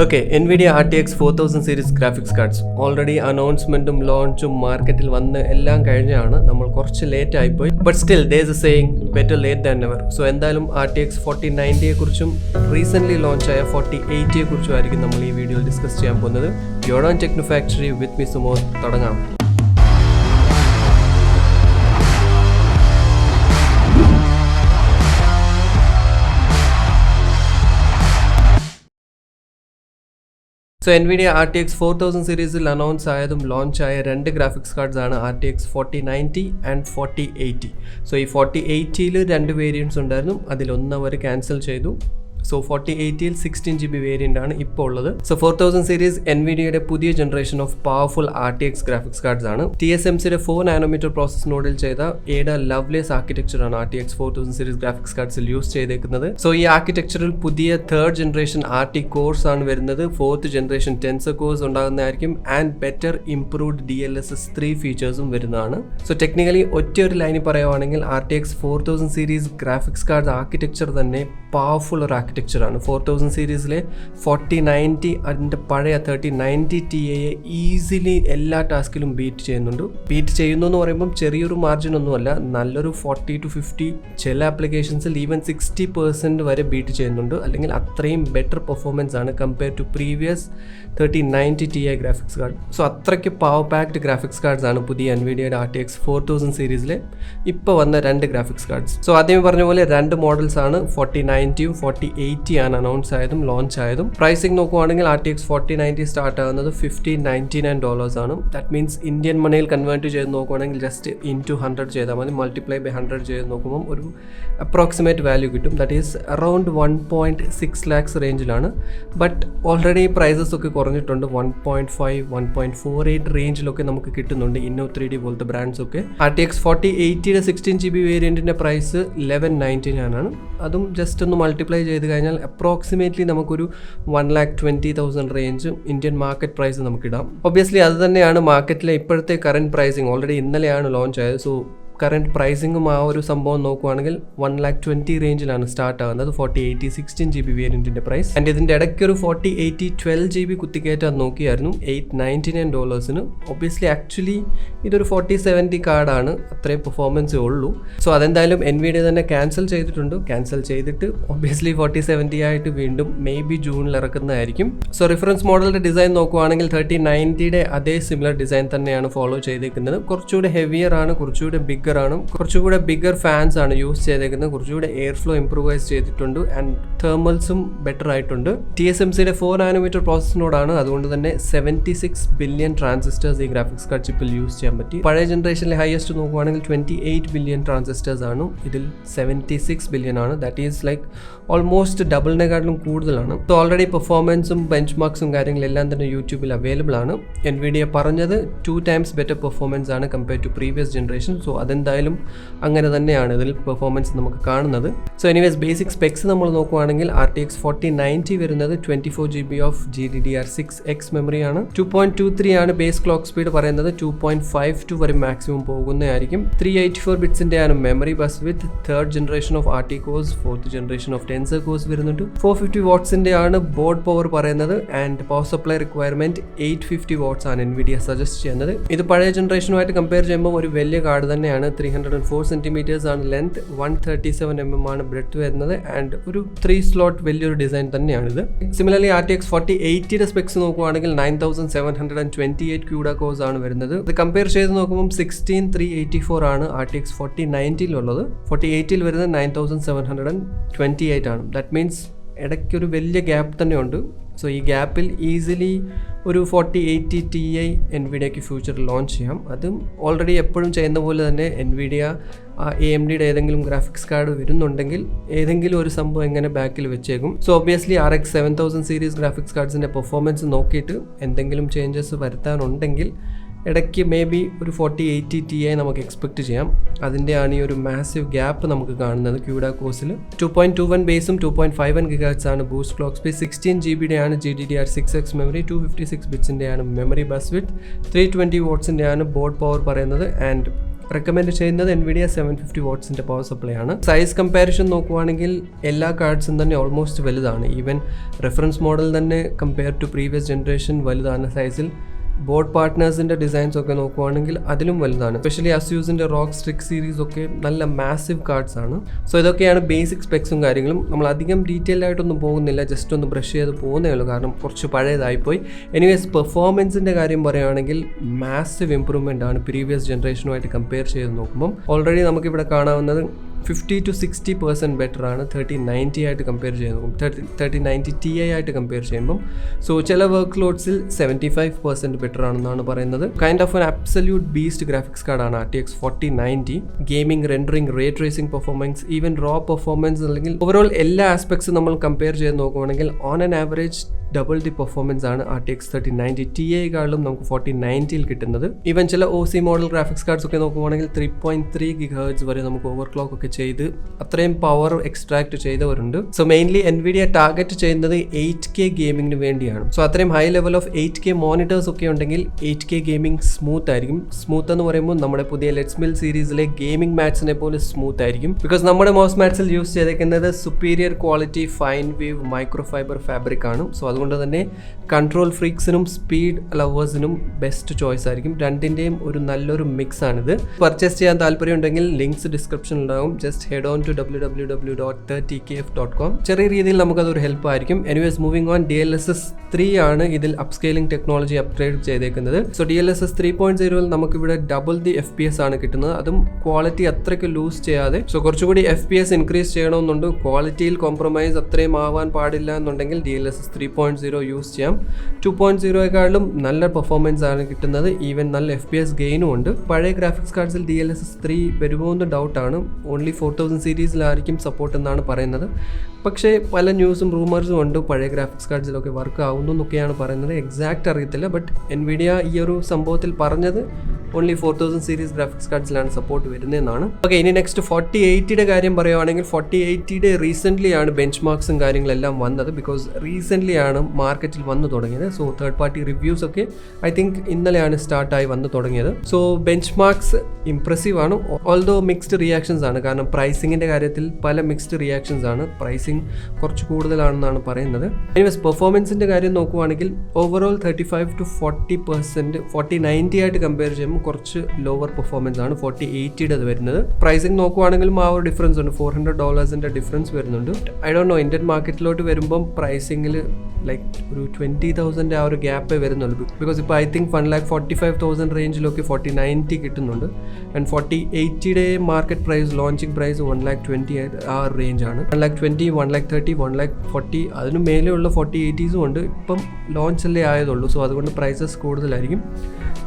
Okay, NVIDIA RTX 4000 series graphics cards already announcement launchum market il vannu ellam kazhinjana nammal korchu late aayipoy but still there is a saying better late than never. So endalum RTX 4090 ye kurichum recently launch aaya 4080 ye kurichum aayirikkum nammal ee video il discuss cheyan povunathu. You're on Techno Factory with me Sumodh. Todangam. So NVIDIA RTX 4000 series announced ആയതും launch ആയ രണ്ട് graphics cards ആണ് RTX 4090 and 4080. So ഈ 4080യിൽ രണ്ട് variants ഉണ്ടായിരുന്നു, അതിലൊന്ന് അവർ ക്യാൻസൽ ചെയ്തു. സോ 4080യിൽ 16GB വേരിയൻ്റ് ആണ് ഇപ്പോൾ ഉള്ളത്. സോ 4000 സീരീസ് NVIDIAയുടെ പുതിയ generation of powerful RTX graphics cards ആണ്. TSMCയുടെ 4nm പ്രോസസ് നോഡിൽ ചെയ്ത ഏഡ ലവ്ലെസ് ആർക്കിടെക്ചറാണ് RTX 4000 സീരീസ് ഗ്രാഫിക്സ് കാർഡ്സിൽ യൂസ് ചെയ്തേക്കുന്നത്. സോ ഈ ആർക്കിടെക്ചറിൽ പുതിയ തേർഡ് ജനറേഷൻ RT കോഴ്സ് ആണ് വരുന്നത്. ഫോർത്ത് ജനറേഷൻ ടെൻസർ കോഴ്സ് ഉണ്ടാകുന്നതായിരിക്കും ആൻഡ് ബെറ്റർ ഇംപ്രൂവ്ഡ് DLSS 3 ഫീച്ചേഴ്സും വരുന്നതാണ്. സോ ടെക്നിക്കലി ഒറ്റ ഒരു ലൈനിൽ പറയുവാണെങ്കിൽ RTX 4000 series graphics card architecture തന്നെ പവർഫുൾ ഒരു ആർക്കിടെക്ചറാണ്. 4000 സീരീസിലെ 4090 അതിൻ്റെ പഴയ 3090 Tiയെ ഈസിലി എല്ലാ ടാസ്കിലും ബീറ്റ് ചെയ്യുന്നുണ്ട്. ബീറ്റ് ചെയ്യുന്നു എന്ന് പറയുമ്പം ചെറിയൊരു മാർജിൻ ഒന്നുമല്ല, നല്ലൊരു 40 to 50, ചില ആപ്ലിക്കേഷൻസിൽ ഈവൻ 60% വരെ ബീറ്റ് ചെയ്യുന്നുണ്ട്. അല്ലെങ്കിൽ അത്രയും ബെറ്റർ പെർഫോമൻസ് ആണ് compare to previous 3090 Ti graphics card. So അത്രയ്ക്ക് പവർ പാക്ഡ് ഗ്രാഫിക്സ് കാർഡ്സ് ആണ് പുതിയ NVIDIAയുടെ RTX 4000 സീരീസിലെ ഇപ്പോൾ വന്ന രണ്ട് ഗ്രാഫിക്സ് കാർഡ്സ്. സോ ആദ്യം പറഞ്ഞ പോലെ രണ്ട് മോഡൽസ് ആണ്, 4090യും 4080 ആണ് അനൗൺസ് ആയതും ലോഞ്ച് ആയതും. പ്രൈസിംഗ് നോക്കുവാണെങ്കിൽ RTX 4090 സ്റ്റാർട്ട് ആകുന്നത് $1,599 ആണ്. ദാറ്റ് മീൻസ് ഇന്ത്യൻ മണിയിൽ കൺവേർട്ട് ചെയ്ത് നോക്കുവാണെങ്കിൽ ജസ്റ്റ് ഇൻറ്റു 100 ചെയ്താൽ മതി. മൾട്ടിപ്ലൈ ബൈ 100 ചെയ്ത് നോക്കുമ്പോൾ ഒരു അപ്രോക്സിമേറ്റ് വാല്യൂ കിട്ടും. ദാറ്റ് ഈസ് അറൗണ്ട് 1.6 lakhs റേഞ്ചിലാണ്. ബട്ട് ഓൾറെഡി പ്രൈസസ് ഒക്കെ കുറഞ്ഞിട്ടുണ്ട്. 1.5, 1.48 റേഞ്ചിലൊക്കെ നമുക്ക് കിട്ടുന്നുണ്ട് Inno3D പോലത്തെ ബ്രാൻഡ്സ് ഒക്കെ. RTX 4080യുടെ 16GB വേരിയൻറ്റിൻ്റെ പ്രൈസ് $1,199 ആണ്. അതും ജസ്റ്റ് ഒന്ന് മൾട്ടിപ്ലൈ ചെയ്ത് കഴിഞ്ഞാൽ അപ്രോക്സിമേറ്റ്ലി നമുക്കൊരു 1,20,000 റേഞ്ച് ഇന്ത്യൻ മാർക്കറ്റ് പ്രൈസ് നമുക്കിടാം. ഒബ്വിയസ്ലി അത് തന്നെയാണ് മാർക്കറ്റിലെ ഇപ്പോഴത്തെ കറൻറ്റ് പ്രൈസിങ്. ഓൾറെഡി ഇന്നലെയാണ് ലോഞ്ച് ആയത്. സോ കറൻറ്റ് പ്രൈസിങ്ങും ആ ഒരു സംഭവം നോക്കുവാണെങ്കിൽ 1,20,000 റേഞ്ചിലാണ് സ്റ്റാർട്ട് ആകുന്നത് 4080 16GB വേരിയൻറ്റിൻ്റെ പ്രൈസ്. ആൻഡ് ഇതിൻ്റെ ഇടയ്ക്ക് ഒരു 4080 12GB കുത്തിക്കയറ്റാൻ നോക്കിയായിരുന്നു $899. ഒബ്വിയസ്ലി ആക്ച്വലി ഇതൊരു 4070 കാർഡാണ്, അത്രയും പെർഫോമൻസേ ഉള്ളൂ. സോ അതെന്തായാലും NVIDIA തന്നെ ക്യാൻസൽ ചെയ്തിട്ടുണ്ട്. ക്യാൻസൽ ചെയ്തിട്ട് ഒബ്വിയസ്ലി 4070 ആയിട്ട് വീണ്ടും മേ ബി ജൂണിൽ ഇറക്കുന്നതായിരിക്കും. സോ റിഫറൻസ് മോഡലിൻ്റെ ഡിസൈൻ നോക്കുവാണെങ്കിൽ 3090യുടെ അതേ സിമിലർ ഡിസൈൻ തന്നെയാണ് ഫോളോ ചെയ്തേക്കുന്നത്. കുറച്ചുകൂടെ ഹെവിയർ ആണ്, കുറച്ചുകൂടെ ബിഗ്ഗർ ആണ്, കുറച്ചുകൂടെ ബിഗ്ഗർ ഫാൻസ് ആണ് യൂസ് ചെയ്തേക്കുന്നത്. കുറച്ചുകൂടെ എയർ ഫ്ലോ ഇംപ്രൂവൈസ് ചെയ്തിട്ടുണ്ട് ആൻഡ് തെർമൽസും ബെറ്റർ ആയിട്ടുണ്ട്. TSMCയുടെ 4nm പ്രോസസ്സിനോടാണ്, അതുകൊണ്ട് തന്നെ 76 ബില്യൺ ട്രാൻസിസ്റ്റേഴ്സ് ഈ ഗ്രാഫിക്സ് കാർഡ് ചിപ്പിൽ യൂസ് ചെയ്യാൻ പറ്റി. പഴയ ജനറേഷനിലെ ഹയസ്റ്റ് നോക്കുവാണെങ്കിൽ 28 ബില്യൺ ട്രാൻസിസ്റ്റേഴ്സ് ആണ്, ഇതിൽ 76 ബില്യൺ ആണ്. ദാറ്റ് ഈസ് ലൈക്ക് ഓൾമോസ്റ്റ് ഡബിളിനെക്കാട്ടിലും കൂടുതലാണ്. സോ ഓൾറെഡി പെർഫോമൻസും ബെഞ്ച് മാർക്സും കാര്യങ്ങളെല്ലാം തന്നെ യൂട്യൂബിൽ അവൈലബിൾ ആണ്. NVIDIA പറഞ്ഞത് 2 times ബെറ്റർ പെർഫോമൻസ് ആണ് compare to previous generation. So അതെന്തായാലും അങ്ങനെ തന്നെയാണ് ഇതിൽ പെർഫോമൻസ് നമുക്ക് കാണുന്നത്. സോ എനിവേസ് ബേസിക് സ്പെക്സ് നമ്മൾ നോക്കുവാണെങ്കിൽ RTX 4090 വരുന്നത് 24GB ഓഫ് GDDR6X മെമ്മറിയാണ്. 2.23 ആണ് ബേസ് ക്ലോക്ക് സ്പീഡ് പറയുന്നത്. 2.52 വരെ മാക്സിമം പോകുന്നതായിരിക്കും. 384 ബിറ്റ്സിൻ്റെ ആണ് memory bus with third generation of RT cores, fourth generation of tensor cores വരുന്നുണ്ട്. 450 വാട്ട്സിൻ്റെ ആണ് ബോർഡ് പവർ പറയുന്നത് and power supply requirement 850 watts ആണ് NVIDIA സജസ്റ്റ് ചെയ്യുന്നത്. ഇത് പഴയ ജനറേഷനുമായിട്ട് കമ്പയർ ചെയ്യുമ്പോൾ ഒരു വലിയ കാർഡ് തന്നെയാണ്. 304 cm ആണ് ലെങ്ത്, 137 mm ആണ് ബ്രെഡ്ത്ത് വരുന്നത് ആൻഡ് ഒരു 3 slot വലിയൊരു ഡിസൈൻ തന്നെയാണിത്. സിമിലർലി RTX 4080യുടെ സ്പെക്സ് നോക്കുവാണെങ്കിൽ 9728 CUDA കോഴ്സ് ആണ് വരുന്നത്. ഇത് കമ്പയർ ചെയ്ത് നോക്കുമ്പോൾ 16384 ആണ് RTX 4090ലുള്ളത്. 4080ൽ വരുന്നത് 9728 ആണ്. ദാറ്റ് മീൻസ് ഇടയ്ക്കൊരു വലിയ ഗ്യാപ്പ് തന്നെയുണ്ട്. സോ ഈ ഗ്യാപ്പിൽ ഈസിലി ഒരു 4080 Ti NVIDIAക്ക് ഫ്യൂച്ചറിൽ ലോഞ്ച് ചെയ്യാം. അതും ഓൾറെഡി എപ്പോഴും ചെയ്യുന്ന പോലെ തന്നെ NVIDIA AMDയുടെ ഏതെങ്കിലും ഗ്രാഫിക്സ് കാർഡ് വരുന്നുണ്ടെങ്കിൽ ഏതെങ്കിലും ഒരു സംഭവം എങ്ങനെ ബാക്കിൽ വെച്ചേക്കും. So obviously RX 7000 series graphics കാർഡ്സിൻ്റെ പെർഫോമൻസ് നോക്കിയിട്ട് എന്തെങ്കിലും ചേഞ്ചസ് വരുത്താനുണ്ടെങ്കിൽ ഇടയ്ക്ക് മേ ബി ഒരു 4080 Ti നമുക്ക് എക്സ്പെക്റ്റ് ചെയ്യാം. അതിൻ്റെയാണ് ഈ ഒരു മാസീവ് ഗ്യാപ്പ് നമുക്ക് കാണുന്നത് CUDA കോഴ്സിൽ. 2.21 ബേസും 2.51 GHz ആണ് ബൂസ്റ്റ് ക്ലോക്ക് സ്പീഡ്. 16GB ആണ് GDDR6X മെമ്മറി, 256 ബിറ്റ്സിൻ്റെ ആണ് മെമ്മറി ബസ് വിത്ത് 320 വാട്ട്സിൻ്റെ ആണ് ബോർഡ് പവർ പറയുന്നത് ആൻഡ് റെക്കമെൻഡ് ചെയ്യുന്നത് NVIDIA 750 വാട്ട്സിൻ്റെ പവർ സപ്ലൈ ആണ്. സൈസ് കമ്പാരിഷൻ നോക്കുവാണെങ്കിൽ എല്ലാ കാർഡ്സും തന്നെ ഓൾമോസ്റ്റ് വലുതാണ്. ഈവൻ റെഫറൻസ് മോഡൽ തന്നെ കമ്പയർ ടു പ്രീവിയസ് ജനറേഷൻ വലുതാണ് സൈസിൽ. ബോർഡ് പാർട്ട്നേഴ്സിൻ്റെ ഡിസൈൻസ് ഒക്കെ നോക്കുവാണെങ്കിൽ അതിലും വലുതാണ്. എസ്പെഷ്യലി അസ്യൂസിൻ്റെ റോക്ക് സ്ട്രിക് സീരീസ് ഒക്കെ നല്ല മാസീവ് കാർഡ്സ് ആണ്. സോ ഇതൊക്കെയാണ് ബേസിക് സ്പെക്സും കാര്യങ്ങളും. നമ്മൾ അധികം ഡീറ്റെയിൽ ആയിട്ടൊന്നും പോകുന്നില്ല, ജസ്റ്റ് ഒന്ന് ബ്രഷ് ചെയ്ത് പോകുന്നേ ഉള്ളൂ, കാരണം കുറച്ച് പഴയതായിപ്പോയി. എനിവേസ് പെർഫോമൻസിൻ്റെ കാര്യം പറയുകയാണെങ്കിൽ മാസീവ് ഇമ്പ്രൂവ്മെൻ്റ് ആണ് പ്രീവിയസ് ജനറേഷനുമായിട്ട് കമ്പയർ ചെയ്ത് നോക്കുമ്പം. ഓൾറെഡി നമുക്കിവിടെ കാണാവുന്നത് 50 to 60% ബെറ്റർ ആണ് 3090 ആയിട്ട് കമ്പയർ ചെയ്യുമ്പോൾ, 3090 Ti ആയിട്ട് കമ്പയർ ചെയ്യുമ്പം. സോ ചില വർക്ക് ലോഡ്സിൽ 75% ബെറ്റർ ആണെന്നാണ് പറയുന്നത്. Kind of an absolute beast graphics കാർഡാണ് RTX 4090. Gaming, rendering, ray tracing performance, even raw performance, അല്ലെങ്കിൽ ഓവറോൾ എല്ലാ ആസ്പെക്ട്സും നമ്മൾ കമ്പയർ ചെയ്ത് നോക്കുകയാണെങ്കിൽ on an average double the performance ആണ് RTX 3090 Ti-ക്കാളും നമുക്ക് 4090 കിട്ടുന്നത്. ഈവൻ ചില OC മോഡൽ ഗ്രാഫിക്സ് കാർഡ്സ് ഒക്കെ നോക്കുകയാണെങ്കിൽ 3.3 GHz വരെ നമുക്ക് ഓവർക്ലോക്ക് ഒക്കെ ചെയ്ത് അത്രയും പവർ എക്സ്ട്രാക്ട് ചെയ്തവരുണ്ട്. സോ മെയിൻലി NVIDIA ടാർഗറ്റ് ചെയ്യുന്നത് 8K ഗെയിമിങ്ങിന് വേണ്ടിയാണ്. സോ അത്രയും high level of 8K monitors ഒക്കെ ഉണ്ടെങ്കിൽ 8K ഗെയിമിംഗ് സ്മൂത്ത് ആയിരിക്കും. സ്മൂത്ത് എന്ന് പറയുമ്പോൾ നമ്മുടെ പുതിയ ലെറ്റ്സ് മിൽ സീരീസിലെ ഗെയിമിംഗ് മാറ്റ്സിനെ പോലെ സ്മൂത്ത് ആയിരിക്കും. ബിക്കോസ് നമ്മുടെ മൗസ് മാറ്റ്സിൽ യൂസ് ചെയ്തേക്കുന്നത് superior quality fine wave micro fibre fabric ആണ്. സോ അതുകൊണ്ട് തന്നെ കൺട്രോൾ ഫ്രീക്സിനും സ്പീഡ് ലവേഴ്സിനും ബെസ്റ്റ് ചോയ്സ് ആയിരിക്കും. രണ്ടിൻ്റെയും ഒരു നല്ലൊരു മിക്സ് ആണിത്. പർച്ചേസ് ചെയ്യാൻ താല്പര്യം ഉണ്ടെങ്കിൽ ലിങ്ക്സ് ഡിസ്ക്രിപ്ഷനിൽ ഉണ്ടാകും. Just head on to www.30kf.com. ചെറിയ രീതിയിൽ നമുക്കതൊരു ഹെൽപ്പ് ആയിരിക്കും. എനിവേസ് മൂവിങ് ഓൺ, DLSS 3 ആണ് ഇതിൽ അപ്സ്കെയിലിംഗ് ടെക്നോളജി അപ്ഗ്രേഡ് ചെയ്തേക്കുന്നത്. സോ DLSS 3.0 നമുക്കിവിടെ ഡബിൾ ദി FPS ആണ് കിട്ടുന്നത്. അതും ക്വാളിറ്റി അത്രയ്ക്ക് ലൂസ് ചെയ്യാതെ. സോ കുറച്ചുകൂടി FPS ഇൻക്രീസ് ചെയ്യണമെന്നുണ്ട്, ക്വാളിറ്റിയിൽ കോംപ്രമൈസ് അത്രയും ആവാൻ പാടില്ല എന്നുണ്ടെങ്കിൽ DLSS 3.0 യൂസ് ചെയ്യാം. 2.0ക്കാളും നല്ല പെർഫോമൻസ് ആണ് കിട്ടുന്നത്. ഈവൻ നല്ല FPS ഗെയിനും ഉണ്ട്. പഴയ ഗ്രാഫിക്സ് കാർഡ്സിൽ DLSS 3 വരുമോ എന്ന് ഡൗട്ടാണ്. ഓൺലി 4000 സീരീസിലായിരിക്കും സപ്പോർട്ട് എന്നാണ് പറയുന്നത്. പക്ഷേ പല ന്യൂസും റൂമേഴ്സും ഉണ്ട് പഴയ ഗ്രാഫിക്സ് കാർഡ്സിലൊക്കെ വർക്ക് ആവുന്നു എന്നൊക്കെയാണ് പറയുന്നത്. എക്സാക്റ്റ് അറിയത്തില്ല. ബട്ട് NVIDIA ഈ ഒരു സംഭവത്തിൽ പറഞ്ഞത് ഓൺലി 4000 സീരീസ് ഗ്രാഫിക്സ് കാർഡ്സിലാണ് സപ്പോർട്ട് വരുന്നതെന്നാണ്. ഓക്കെ, ഇനി നെക്സ്റ്റ് 4080യുടെ കാര്യം പറയുവാണെങ്കിൽ 4080യുടെ റീസെൻ്റ്ലി ആണ് ബെഞ്ച് മാർക്സും കാര്യങ്ങളെല്ലാം വന്നത്. ബിക്കോസ് റീസെൻ്റ്ലി ആണ് മാർക്കറ്റിൽ വന്നു തുടങ്ങിയത്. സോ തേർഡ് പാർട്ടി റിവ്യൂസ് ഒക്കെ ഐ തിങ്ക് ഇന്നലെയാണ് സ്റ്റാർട്ടായി വന്നു തുടങ്ങിയത്. സോ ബെഞ്ച് മാർക്സ് ഇംപ്രസീവ് ആണ്, ഓൾദോ മിക്സ്ഡ് റിയാക്ഷൻസ് ആണ്. കാരണം പ്രൈസിങ്ങിൻ്റെ കാര്യത്തിൽ പല മിക്സ്ഡ് റിയാക്ഷൻസ് ആണ്. പ്രൈസിങ് കുറച്ച് കൂടുതലാണെന്നാണ് പറയുന്നത്. എനിവേസ് പെർഫോമൻസിൻ്റെ കാര്യം നോക്കുവാണെങ്കിൽ ഓവറോൾ 35 to 40% 4090 ആയിട്ട് കമ്പയർ ചെയ്യുമ്പോൾ കുറച്ച് ലോവർ പെർഫോമൻസ് ആണ് 4080യുടെ വരുന്നത്. പ്രൈസിങ് നോക്കുവാണെങ്കിലും ആ ഒരു ഡിഫറൻസ് ഉണ്ട്, $400 ഡിഫറൻസ് വരുന്നുണ്ട്. ഐ ഡോണ്ട് നോ, ഇന്ത്യൻ മാർക്കറ്റിലോട്ട് വരുമ്പം പ്രൈസിങ്ങിൽ ലൈക്ക് ഒരു 20,000 ആ ഒരു ഗ്യാപ്പേ വരുന്നുള്ളൂ. ബിക്കോസ് ഇപ്പോൾ ഐ തിങ്ക് 1,45,000 റേഞ്ചിലൊക്കെ 4090 കിട്ടുന്നുണ്ട്. ആൻഡ് 4080യുടെ മാർക്കറ്റ് പ്രൈസ്, ലോഞ്ചിങ് പ്രൈസ് 1,20,000 ആ റേഞ്ചാണ്. 1,20,000, 1,30,000, 1,40,000 അതിന് മേലെയുള്ള 4080s ഉണ്ട്. ഇപ്പം ലോഞ്ച് അല്ലേ ആയതുള്ളൂ. സോ അതുകൊണ്ട് പ്രൈസസ് കൂടുതലായിരിക്കും.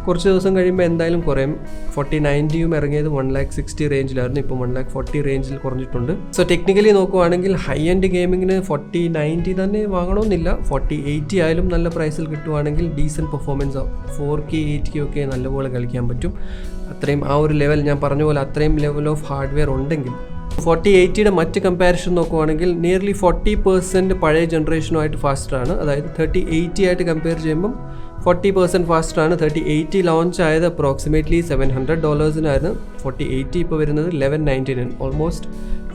കുറച്ച് ദിവസം കഴിയുമ്പോൾ എന്തായാലും കുറയും. 4090യും ഇറങ്ങിയത് 1,60,000 റേഞ്ചിലായിരുന്നു. ഇപ്പം 1,40,000 റേഞ്ചിൽ കുറഞ്ഞിട്ടുണ്ട്. സോ ടെക്നിക്കലി നോക്കുവാണെങ്കിൽ ഹൈ എൻഡ് ഗെയിമിങ്ങിന് 4090 തന്നെ വാങ്ങണമെന്നില്ല. 4080 ആയാലും നല്ല പ്രൈസിൽ കിട്ടുവാണെങ്കിൽ ഡീസൻറ്റ് പെർഫോമൻസ് 4K 8K ഒക്കെ നല്ലപോലെ കളിക്കാൻ പറ്റും. അത്രയും ആ ഒരു ലെവൽ, ഞാൻ പറഞ്ഞ പോലെ അത്രയും ലെവൽ ഓഫ് ഹാർഡ്വെയർ ഉണ്ടെങ്കിൽ. 4080യുടെ മറ്റ് കമ്പാരിഷൻ നോക്കുവാണെങ്കിൽ നിയർലി 40% പഴയ ജനറേഷനുമായിട്ട് ഫാസ്റ്ററാണ്. അതായത് 3080 ആയിട്ട് കമ്പയർ ചെയ്യുമ്പം 40% ഫാസ്റ്ററാണ്. 3080 ലോഞ്ച് ആയത് അപ്രോക്സിമേറ്റ്ലി $700 4080 ഇപ്പോൾ വരുന്നത് $1,199, ഓൾമോസ്റ്റ്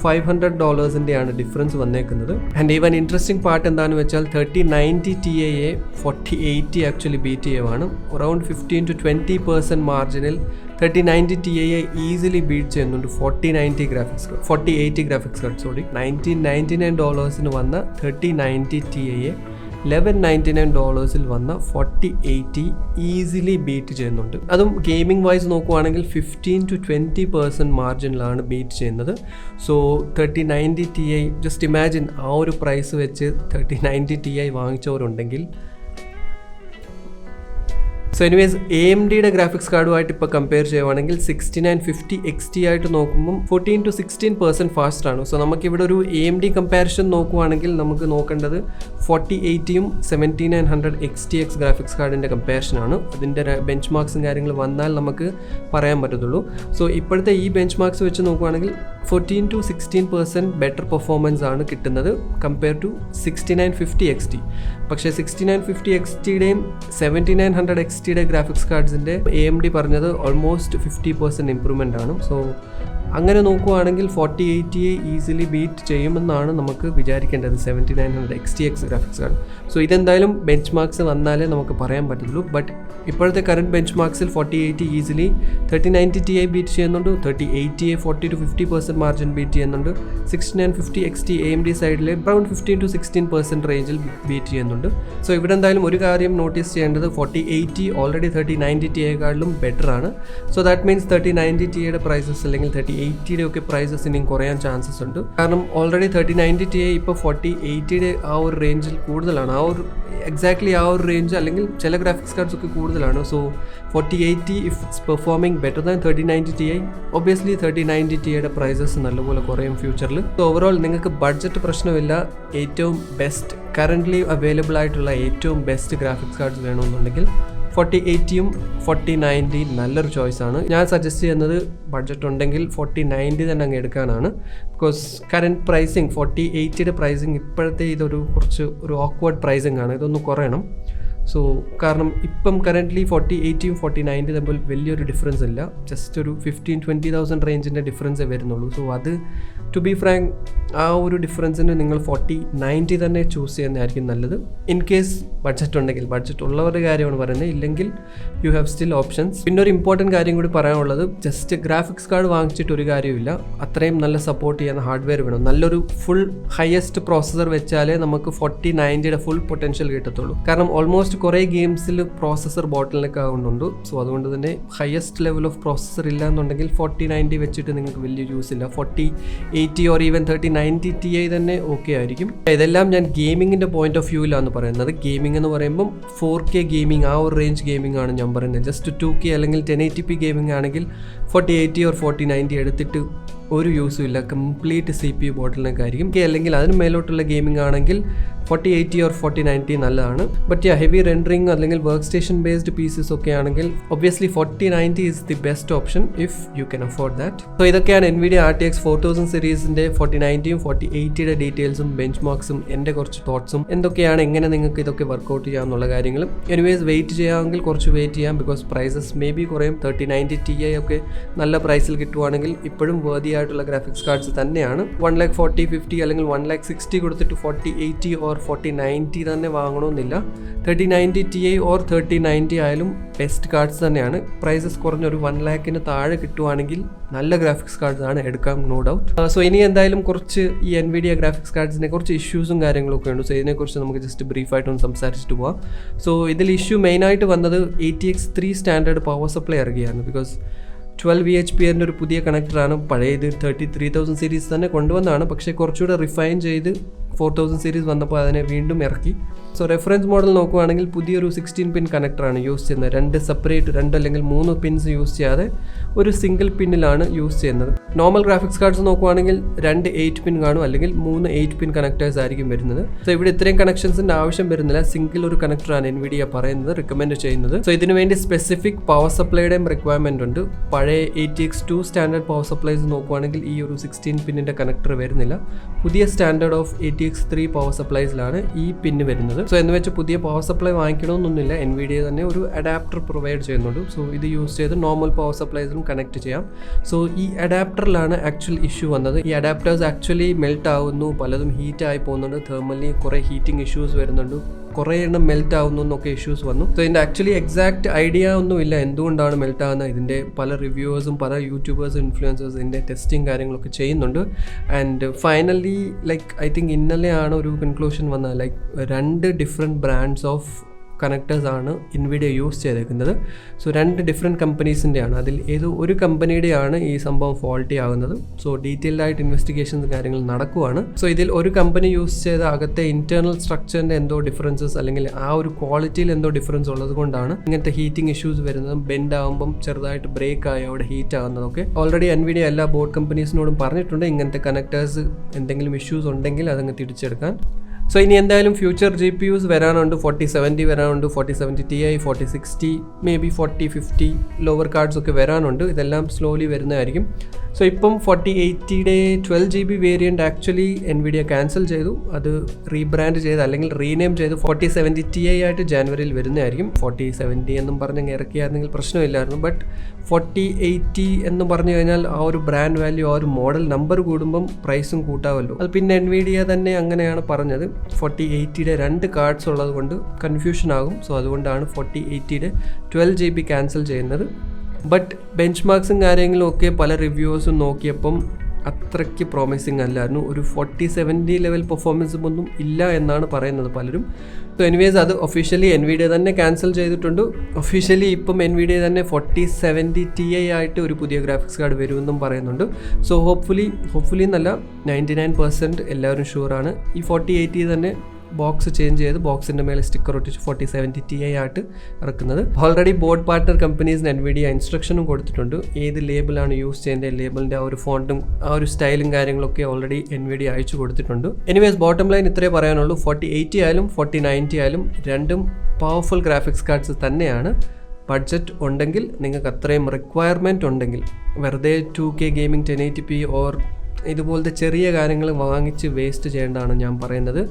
$500 ഡിഫറൻസ് വന്നേക്കുന്നത്. ആൻഡ് ഈവൻ ഇൻട്രസ്റ്റിംഗ് പാർട്ട് എന്താണെന്ന് വെച്ചാൽ 3090 Tiയെ 4080 ആക്ച്വലി ബീറ്റ് ചെയ്യുവാണ്. അറൗണ്ട് 15 to 20% മാർജിനിൽ 3090 Tiയെ ഈസിലി ബീറ്റ് ചെയ്യുന്നുണ്ട് 4080 ഗ്രാഫിക്സ് കാർഡ്. സോറി, $1,999 വന്ന 3090 Tiയെ $1,199 വന്ന 4080 ഈസിലി ബീറ്റ് ചെയ്യുന്നുണ്ട്. അതും ഗെയിമിംഗ് വൈസ് നോക്കുവാണെങ്കിൽ 15 to 20% മാർജിനിലാണ് ബീറ്റ് ചെയ്യുന്നത്. സോ 3090 Ti, ജസ്റ്റ് ഇമാജിൻ ആ ഒരു പ്രൈസ് വെച്ച് 3090 Ti വാങ്ങിച്ചവരുണ്ടെങ്കിൽ. സോ എനിവേസ് AMDയുടെ ഗ്രാഫിക്സ് കാർഡുമായിട്ട് ഇപ്പോൾ കമ്പയർ ചെയ്യുവാണെങ്കിൽ 6950 XT ആയിട്ട് നോക്കുമ്പം 14 to 16% ഫാസ്റ്റാണ്. സോ നമുക്കിവിടെ ഒരു AMD കമ്പാരിഷൻ നോക്കുവാണെങ്കിൽ നമുക്ക് നോക്കേണ്ടത് 4080യും 7900 XTX ഗ്രാഫിക്സ് കാർഡിൻ്റെ കമ്പാരിഷനാണ്. അതിൻ്റെ ബെഞ്ച് മാർക്സും കാര്യങ്ങൾ വന്നാൽ നമുക്ക് പറയാൻ പറ്റത്തുള്ളൂ. സോ ഇപ്പോഴത്തെ ഈ ബെഞ്ച് മാർക്സ് വെച്ച് നോക്കുവാണെങ്കിൽ 14 to 16% ബെറ്റർ പെർഫോമൻസ് ആണ് കിട്ടുന്നത് കമ്പയർ ടു 6950 XT. പക്ഷേ 6950 XTയുടെയും 7900 XTയുടെ ഗ്രാഫിക്സ് കാർഡ്സിൻ്റെ AMD പറഞ്ഞത് ഓൾമോസ്റ്റ് 50% ഇമ്പ്രൂവ്മെൻ്റ് ആണ്. സോ അങ്ങനെ നോക്കുവാണെങ്കിൽ 4080 ഈസിലി ബീറ്റ് ചെയ്യുമെന്നാണ് നമുക്ക് വിചാരിക്കേണ്ടത് 7900 XTX ഗ്രാഫിക്സ് കാർഡ്. സോ ഇതെന്തായാലും ബെഞ്ച് മാർക്സ് വന്നാലേ നമുക്ക് പറയാൻ പറ്റുള്ളൂ. ബട്ട് ഇപ്പോഴത്തെ കറണ്ട് ബെഞ്ച് മാർക്സിൽ 4080 ഈസിലി 3090 Ti ബീറ്റ് ചെയ്യുന്നുണ്ട്, 3080 40-50% മാർജിൻ ബീറ്റ് ചെയ്യുന്നുണ്ട്, 6950 XT AMD സൈഡിൽ അറൗണ്ട് 15-16% റേഞ്ചിൽ ബീറ്റ് ചെയ്യുന്നുണ്ട്. സോ ഇവിടെ എന്തായാലും ഒരു കാര്യം നോട്ടീസ് ചെയ്യേണ്ടത് 4080 ഓൾറെഡി 3090 Tiയെക്കാളും ബെറ്റർ ആണ്. സോ ദാറ്റ് മീൻസ് 3090 Tiയുടെ പ്രൈസസ് അല്ലെങ്കിൽ 3080യുടെ ഒക്കെ പ്രൈസസ് ഇനിയും കുറയാൻ ചാൻസസ് ഉണ്ട്. കാരണം ഓൾറെഡി 3090 Ti ഇപ്പോൾ 4080യുടെ ആ ഒരു റേഞ്ചിൽ കൂടുതലാണ്. ആ ഒരു എക്സാക്ട്ലി ആ ഒരു റേഞ്ച് അല്ലെങ്കിൽ ചില ഗ്രാഫിക്സ് കാർഡ്സ് ഒക്കെ കൂടുതലാണ്. So 4080 if it's performing better than 3090 Ti, obviously 3090 Tiയുടെ പ്രൈസസ് നല്ലപോലെ കുറയും ഫ്യൂച്ചറിൽ. സോ ഓവറോൾ നിങ്ങൾക്ക് ബഡ്ജറ്റ് പ്രശ്നമില്ല. ഏറ്റവും ബെസ്റ്റ് കറൻ്റ്ലി അവൈലബിൾ ആയിട്ടുള്ള ഏറ്റവും ബെസ്റ്റ് ഗ്രാഫിക്സ് കാർഡ്സ് വേണമെന്നുണ്ടെങ്കിൽ 4080യും 4090 നല്ലൊരു ചോയ്സാണ്. ഞാൻ സജസ്റ്റ് ചെയ്യുന്നത് ബഡ്ജറ്റ് ഉണ്ടെങ്കിൽ 4090 തന്നെ അങ്ങ് എടുക്കാനാണ്. ബിക്കോസ് കറൻറ്റ് പ്രൈസിങ് 4080യുടെ പ്രൈസിങ് ഇപ്പോഴത്തെ ഇതൊരു കുറച്ച് ഒരു ഓക്വേർഡ് പ്രൈസിങ് ആണ്. ഇതൊന്ന് കുറയണം. സോ കാരണം ഇപ്പം കറൻ്റ്ലി 4080യും 4090 തമ്മിൽ വലിയൊരു ഡിഫറൻസ് ഇല്ല. ജസ്റ്റ് ഒരു 15-20,000 റേഞ്ചിൻ്റെ ഡിഫറൻസേ വരുന്നുള്ളൂ. സോ അത് ടു ബി ഫ്രാങ്ക് ആ ഒരു ഡിഫറൻസിന് നിങ്ങൾ 4090 തന്നെ ചൂസ് ചെയ്യുന്നതായിരിക്കും നല്ലത്. ഇൻ കേസ് ബഡ്ജറ്റ് ഉണ്ടെങ്കിൽ, ബഡ്ജറ്റ് ഉള്ളവരുടെ കാര്യമാണ് പറയുന്നത്, ഇല്ലെങ്കിൽ യു ഹാവ് സ്റ്റിൽ ഓപ്ഷൻസ്. പിന്നെ ഒരു ഇമ്പോർട്ടൻറ്റ് കാര്യം കൂടി പറയാനുള്ളത്, ജസ്റ്റ് ഗ്രാഫിക്സ് കാർഡ് വാങ്ങിച്ചിട്ട് ഒരു കാര്യമില്ല. അത്രയും നല്ല സപ്പോർട്ട് ചെയ്യുന്ന ഹാർഡ്വെയർ വേണം. നല്ലൊരു ഫുൾ ഹയസ്റ്റ് പ്രോസസ്സർ വെച്ചാലേ നമുക്ക് 4090യുടെ ഫുൾ പൊട്ടൻഷ്യൽ കിട്ടത്തുള്ളൂ. കാരണം ഓൾമോസ്റ്റ് കുറേ ഗെയിംസിൽ പ്രോസസ്സർ ബോട്ടിലൊക്കെ ആവുന്നുണ്ട്. സോ അതുകൊണ്ട് തന്നെ ഹയസ്റ്റ് ലെവൽ ഓഫ് പ്രോസസ്സർ ഇല്ല എന്നുണ്ടെങ്കിൽ 4090 വെച്ചിട്ട് നിങ്ങൾക്ക് വലിയ യൂസ് ഇല്ല. 4080 ഓർ ഈവൻ 3090 Ti തന്നെ ഓക്കെ ആയിരിക്കും. ഇതെല്ലാം ഞാൻ ഗെയിമിങ്ങിൻ്റെ പോയിന്റ് ഓഫ് വ്യൂവിലാണ് പറയുന്നത്. ഗെയിമിംഗ് എന്ന് പറയുമ്പം 4K ഗെയിമിംഗ്, ആ ഒരു റേഞ്ച് ഗെയിമിംഗ് ആണ് ഞാൻ പറയുന്നത്. ജസ്റ്റ് 2K അല്ലെങ്കിൽ 1080p ഗെയിമിംഗ് ആണെങ്കിൽ 4080 ഓർ 4090 എടുത്തിട്ട് ഒരു യൂസും ഇല്ല. കംപ്ലീറ്റ് CPU ബോട്ടിലൊക്കെ ആയിരിക്കും. അല്ലെങ്കിൽ അതിന് മേലോട്ടുള്ള ഗെയിമിംഗ് ആണെങ്കിൽ 4080 ഓർ 4090 നല്ലതാണ്. ബട്ട് ഹെവി റെൻഡറിങ് അല്ലെങ്കിൽ വർക്ക് സ്റ്റേഷൻ ബേസ്ഡ് പീസസ് ഒക്കെ ആണെങ്കിൽ obviously 4090 is the best option if you can afford that. So ഇതൊക്കെയാണ് NVIDIA RTX 4000 സീരീസിൻ്റെ 4090യും 4080യുടെ ഡീറ്റെയിൽസും ബെഞ്ച് മാർക്സും എൻ്റെ കുറച്ച് തോട്ട്സും എന്തൊക്കെയാണ്, എങ്ങനെ നിങ്ങൾക്ക് ഇതൊക്കെ വർക്കൗട്ട് ചെയ്യാമെന്നുള്ള കാര്യങ്ങളും. എനിവേസ് വെയിറ്റ് ചെയ്യാമെങ്കിൽ കുറച്ച് വെയിറ്റ് ചെയ്യാം. ബിക്കോസ് പ്രൈസസ് മേ ബി കുറയും. 3090 Ti ഒക്കെ നല്ല പ്രൈസിൽ കിട്ടുവാണെങ്കിൽ ഇപ്പോഴും വേർതി ആയിട്ടുള്ള ഗ്രാഫിക്സ് കാർഡ്സ് തന്നെയാണ്. 1,40,50 അല്ലെങ്കിൽ 1,60,000 കൊടുത്തിട്ട് 4080 ഓർ 4090 തന്നെ വാങ്ങണമെന്നില്ല. 3090 Ti ഓർ 3090 ആയാലും ബെസ്റ്റ് കാർഡ്സ് തന്നെയാണ്. പ്രൈസസ് കുറഞ്ഞൊരു 1 lakhന് താഴെ കിട്ടുവാണെങ്കിൽ നല്ല ഗ്രാഫിക്സ് കാർഡ്സ് ആണ്, എടുക്കാം, നോ ഡൗട്ട്. സോ ഇനി എന്തായാലും കുറച്ച് ഈ NVIDIA ഗ്രാഫിക്സ് കാർഡ്സിനെ കുറച്ച് ഇഷ്യൂസും കാര്യങ്ങളൊക്കെ ഉണ്ട്. സോ ഇതിനെക്കുറിച്ച് നമുക്ക് ജസ്റ്റ് ബ്രീഫായിട്ടൊന്ന് സംസാരിച്ചിട്ട് പോവാം. സോ ഇതിൽ ഇഷ്യൂ മെയിനായിട്ട് വന്നത് ATX 3 സ്റ്റാൻഡേർഡ് പവർ സപ്ലൈ ഇറങ്ങിയാണ്. ബിക്കോസ് 12 VHPൻ്റെ ഒരു പുതിയ കണക്ടറാണ്. പഴയത് 3000 സീരീസ് തന്നെ കൊണ്ടുവന്നതാണ്. പക്ഷേ കുറച്ചുകൂടെ റിഫൈൻ ചെയ്ത് 4000 സീരീസ് വന്നപ്പോൾ അതിനെ വീണ്ടും ഇറക്കി. സോ റെഫറൻസ് മോഡൽ നോക്കുവാണെങ്കിൽ പുതിയൊരു 16 പിൻ കണക്ടറാണ് യൂസ് ചെയ്യുന്നത്. 2 അല്ലെങ്കിൽ 3 പിൻസ് യൂസ് ചെയ്യാതെ ഒരു സിംഗിൾ പിന്നിലാണ് യൂസ് ചെയ്യുന്നത്. നോർമൽ ഗ്രാഫിക്സ് കാർഡ്സ് നോക്കുവാണെങ്കിൽ 2 8 പിൻ കാണും, അല്ലെങ്കിൽ 3 8 പിൻ കണക്ടേഴ്സ് ആയിരിക്കും വരുന്നത്. സോ ഇവിടെ ഇത്രയും കണക്ഷൻസിൻ്റെ ആവശ്യം വരുന്നില്ല. സിംഗിൾ ഒരു കണക്ടറാണ് NVIDIA പറയുന്നത്, റിക്കമെൻഡ് ചെയ്യുന്നത്. സോ ഇതിനു വേണ്ടി സ്പെസിഫിക് പവർ സപ്ലൈയുടെയും റിക്വയർമെൻറ്റ് ഉണ്ട്. പഴയ ATX 2 സ്റ്റാൻഡേർഡ് പവർ സപ്ലൈസ് നോക്കുവാണെങ്കിൽ ഈ ഒരു 16 പിന്നിൻ്റെ കണക്ടർ വരുന്നില്ല. പുതിയ സ്റ്റാൻഡേർഡ് ഓഫ് ATX 3 പവർ സപ്ലൈസിലാണ് ഈ പിന്ന് വരുന്നത്. സോ എന്ന് വെച്ച് പുതിയ പവർ സപ്ലൈ വാങ്ങിക്കണമെന്നൊന്നുമില്ല. NVIDIA തന്നെ ഒരു അഡാപ്റ്റർ പ്രൊവൈഡ് ചെയ്യുന്നുണ്ട്. സോ ഇത് യൂസ് ചെയ്ത് നോർമൽ പവർ സപ്ലൈസിലും കണക്ട് ചെയ്യാം. സോ ഈ അഡാപ്റ്ററിലാണ് ആക്ച്വൽ ഇഷ്യൂ വന്നത്. ഈ അഡാപ്റ്റേഴ്സ് ആക്ച്വലി മെൽറ്റ് ആവുന്നു, പലതും ഹീറ്റ് ആയി പോകുന്നുണ്ട്, തെർമലി കുറേ ഹീറ്റിംഗ് ഇഷ്യൂസ് വരുന്നുണ്ട്, കുറേ എണ്ണം മെൽറ്റ് ആവുന്നു എന്നൊക്കെ ഇഷ്യൂസ് വന്നു. സോ ഇതിൻ്റെ ആക്ച്വലി എക്സാക്ട് ഐഡിയ ഒന്നുമില്ല എന്തുകൊണ്ടാണ് മെൽറ്റ് ആകുന്നത്. ഇതിൻ്റെ പല റിവ്യൂവേഴ്സും പല യൂട്യൂബേഴ്സും ഇൻഫ്ലുവൻസേഴ്സ് ഇതിൻ്റെ ടെസ്റ്റിംഗ് കാര്യങ്ങളൊക്കെ ചെയ്യുന്നുണ്ട്. ആൻഡ് ഫൈനലി ഐ തിങ്ക് ഇന്നലെയാണ് ഒരു കൺക്ലൂഷൻ വന്നത്. 2 ഡിഫറെൻറ്റ് ബ്രാൻഡ്സ് ഓഫ് കണക്ടേഴ്സ് ആണ് NVIDIA യൂസ് ചെയ്തേക്കുന്നത്. സോ 2 ഡിഫറെൻറ്റ് കമ്പനീസിൻ്റെയാണ്. അതിൽ ഏതോ ഒരു കമ്പനിയുടെയാണ് ഈ സംഭവം ഫോൾട്ടി ആകുന്നത്. സോ ഡീറ്റെയിൽഡ് ആയിട്ട് ഇൻവെസ്റ്റിഗേഷൻസ് കാര്യങ്ങൾ നടക്കുവാണ്. സോ ഇതിൽ ഒരു കമ്പനി യൂസ് ചെയ്ത അകത്തെ ഇന്റേണൽ സ്ട്രക്ചറിൻ്റെ എന്തോ ഡിഫറൻസസ് അല്ലെങ്കിൽ ആ ഒരു ക്വാളിറ്റിയിൽ എന്തോ ഡിഫറൻസ് ഉള്ളത് കൊണ്ടാണ് ഇങ്ങനത്തെ ഹീറ്റിംഗ് ഇഷ്യൂസ് വരുന്നതും ബെൻഡ് ആകുമ്പം ചെറുതായിട്ട് ബ്രേക്ക് ആയി അവിടെ ഹീറ്റ് ആകുന്നതൊക്കെ. ഓൾറെഡി NVIDIA എല്ലാ ബോർഡ് കമ്പനീസിനോടും പറഞ്ഞിട്ടുണ്ട് ഇങ്ങനത്തെ കണക്ടേഴ്സ് എന്തെങ്കിലും ഇഷ്യൂസ് ഉണ്ടെങ്കിൽ അതങ്ങ് തിരിച്ചെടുക്കാൻ. സോ ഇനി എന്തായാലും ഫ്യൂച്ചർ GPUs വരാനുണ്ട്. 4070 വരാനുണ്ട്, 4070 Ti, 4060, may be 4050 lower cards ഒക്കെ വരാനുണ്ട്. ഇതെല്ലാം സ്ലോലി വരുന്നതായിരിക്കും. സോ ഇപ്പം 4080യുടെ 12GB variant actually NVIDIA cancel ചെയ്തു. അത് റീബ്രാൻഡ് ചെയ്ത് അല്ലെങ്കിൽ റീനെയിം ചെയ്ത് 4070 Ti ആയിട്ട് ജാനുവരിയിൽ വരുന്നതായിരിക്കും. 4070 എന്നും പറഞ്ഞ് ഇറക്കിയായിരുന്നെങ്കിൽ പ്രശ്നമില്ലായിരുന്നു. ബട്ട് 4080 എന്ന് പറഞ്ഞു കഴിഞ്ഞാൽ ആ ഒരു ബ്രാൻഡ് വാല്യൂ, ആ ഒരു മോഡൽ നമ്പർ കൂടുമ്പം പ്രൈസും കൂട്ടാമല്ലോ. അത് പിന്നെ NVIDIA തന്നെ അങ്ങനെയാണ് പറഞ്ഞത്. 4080യുടെ 2 കാർഡ്സ് ഉള്ളത് കൊണ്ട് കൺഫ്യൂഷൻ ആകും. സോ അതുകൊണ്ടാണ് 4080യുടെ 12GB ക്യാൻസൽ ചെയ്യുന്നത്. ബട്ട് ബെഞ്ച് മാർക്സും കാര്യങ്ങളും ഒക്കെ പല റിവ്യൂസും നോക്കിയപ്പം അത്രയ്ക്ക് പ്രോമിസിങ് അല്ലായിരുന്നു. ഒരു 4070 ലെവൽ പെർഫോമൻസും ഒന്നും ഇല്ല എന്നാണ് പറയുന്നത് പലരും. സോ എനിവേസ് അത് ഒഫീഷ്യലി NVIDIA തന്നെ ക്യാൻസൽ ചെയ്തിട്ടുണ്ട്. ഒഫീഷ്യലി ഇപ്പം NVIDIA തന്നെ 4070 Ti ആയിട്ട് ഒരു പുതിയ ഗ്രാഫിക്സ് കാർഡ് വരുമെന്നും പറയുന്നുണ്ട്. സോ ഹോപ്പ്ഫുള്ളി എന്നല്ല 99% എല്ലാവരും ഷുവറാണ് ഈ 4080 തന്നെ ബോക്സ് ചേഞ്ച് ചെയ്ത് ബോക്സിൻ്റെ മേലെ സ്റ്റിക്കർ ഒട്ടിച്ച് 4070 Ti ആയിട്ട് ഇറക്കുന്നത്. ഓൾറെഡി ബോർഡ് പാർട്ട്ണർ കമ്പനീസിന് NVIDIA ഇൻസ്ട്രക്ഷനും കൊടുത്തിട്ടുണ്ട്. ഏത് ലേബിളാണ് യൂസ് ചെയ്യേണ്ടത്, ലേബിളിൻ്റെ ആ ഒരു ഫോണ്ടും ആ ഒരു സ്റ്റൈലും കാര്യങ്ങളൊക്കെ ഓൾറെഡി NVIDIA അയച്ചു കൊടുത്തിട്ടുണ്ട്. എനിവേസ് ബോട്ടം ലൈൻ ഇത്രേ പറയാനുള്ളൂ. 4080 ആയാലും 4090 ആയാലും രണ്ടും പവർഫുൾ ഗ്രാഫിക്സ് കാർഡ്സ് തന്നെയാണ്. ബഡ്ജറ്റ് ഉണ്ടെങ്കിൽ, നിങ്ങൾക്ക് അത്രയും റിക്വയർമെൻറ്റ് ഉണ്ടെങ്കിൽ, വെറുതെ 2K ഗെയിമിംഗ് 1080p ഓർ ഇതുപോലത്തെ ചെറിയ കാര്യങ്ങൾ വാങ്ങിച്ച് വേസ്റ്റ് ചെയ്യേണ്ടതാണ് ഞാൻ പറയുന്നത്.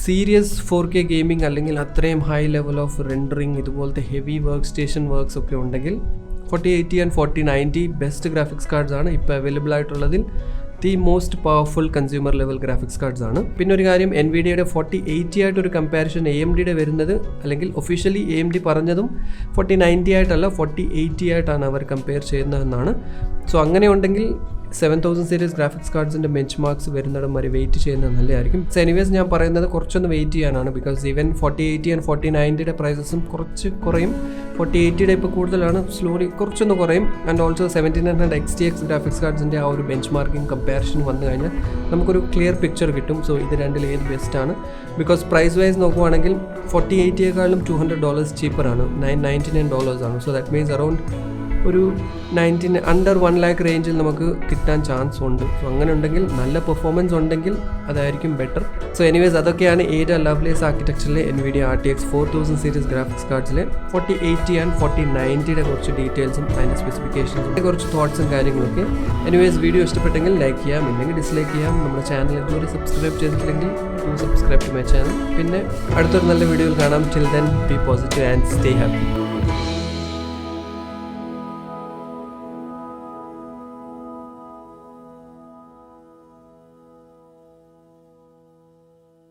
സീരിയസ് 4K ഗെയിമിംഗ് അല്ലെങ്കിൽ അത്രയും ഹൈ ലെവൽ ഓഫ് റെൻഡറിങ്, ഇതുപോലത്തെ ഹെവി വർക്ക് സ്റ്റേഷൻ വർക്ക്സ് ഒക്കെ ഉണ്ടെങ്കിൽ 4080 ആൻഡ് 4090 ബെസ്റ്റ് ഗ്രാഫിക്സ് കാർഡ്സ് ആണ് ഇപ്പോൾ അവൈലബിൾ ആയിട്ടുള്ളതിൽ. The most powerful consumer level graphics cards ആണ്. പിന്നെ ഒരു കാര്യം, NVIDIAയുടെ 4080 ആയിട്ടൊരു കമ്പാരിസൺ AMDയുടെ വരുന്നത്, അല്ലെങ്കിൽ ഒഫീഷ്യലി AMD പറഞ്ഞതും 4090 ആയിട്ടല്ല 4080 ആയിട്ടാണ് അവർ കമ്പയർ ചെയ്യുന്നതെന്നാണ്. സോ അങ്ങനെ ഉണ്ടെങ്കിൽ 7000 സീരീസ് ഗ്രാഫിക്സ് കാർഡ്സിൻ്റെ ബെഞ്ച് മാർക്സ് വരുന്നിടം വരെ വെയിറ്റ് ചെയ്യുന്നത് നല്ലതായിരിക്കും. സോ എനിവേസ് ഞാൻ പറയുന്നത് കുറച്ചൊന്ന് വെയിറ്റ് ചെയ്യാനാണ്. ബിക്കോസ് ഈവൻ 4080 ആൻഡ് 4090യുടെ പ്രൈസസും കുറച്ച് കുറയും. 4080യുടെ ഇപ്പോൾ കൂടുതലാണ്, സ്ലോലി കുറച്ചൊന്ന് കുറയും. ആൻഡ് ഓൾസോ 1700 XTX ഗ്രാഫിക്സ് കാർഡ്സിൻ്റെ ആ ഒരു ബെഞ്ച് മാർക്കിംഗ് കമ്പാരിസൺ വന്നു കഴിഞ്ഞാൽ നമുക്കൊരു ക്ലിയർ പിക്ചർ കിട്ടും. സോ ഇത് രണ്ടിൽ ഏത് ബെസ്റ്റാണ്. ബിക്കോസ് പ്രൈസ് വൈസ് നോക്കുവാണെങ്കിൽ 4080യേക്കാളും $200 ചീപ്പറാണ്, $999 ആണ്. സോ ദാറ്റ് മീൻസ് അറൗണ്ട് ഒരു 19 അണ്ടർ 1 lakh റേഞ്ചിൽ നമുക്ക് കിട്ടാൻ ചാൻസ് ഉണ്ട്. സോ അങ്ങനെ ഉണ്ടെങ്കിൽ, നല്ല പെർഫോമൻസ് ഉണ്ടെങ്കിൽ അതായിരിക്കും ബെറ്റർ. സോ എനിവേസ് അതൊക്കെയാണ് Ada Lovelace ആർക്കിടെക്ചറിലെ NVIDIA RTX 4000 സീരീസ് ഗ്രാഫിക്സ് കാർഡ്സിലെ 4080 ആൻഡ് 4090യുടെ കുറച്ച് ഡീറ്റെയിൽസും അതിൻ്റെ സ്പെസിഫിക്കേഷൻസും കുറച്ച് തോട്ട്സും കാര്യങ്ങളൊക്കെ. എനിവേസ് വീഡിയോ ഇഷ്ടപ്പെട്ടെങ്കിൽ ലൈക്ക് ചെയ്യാം, ഇല്ലെങ്കിൽ ഡിസ്ലൈക്ക് ചെയ്യാം. നമ്മുടെ ചാനൽ ഇതുവരെ സബ്സ്ക്രൈബ് ചെയ്തിട്ടില്ലെങ്കിൽ സബ്സ്ക്രൈബ് ടു മൈ ചാനൽ. പിന്നെ അടുത്തൊരു നല്ല വീഡിയോയിൽ കാണാം. Till then B positive and stay happy.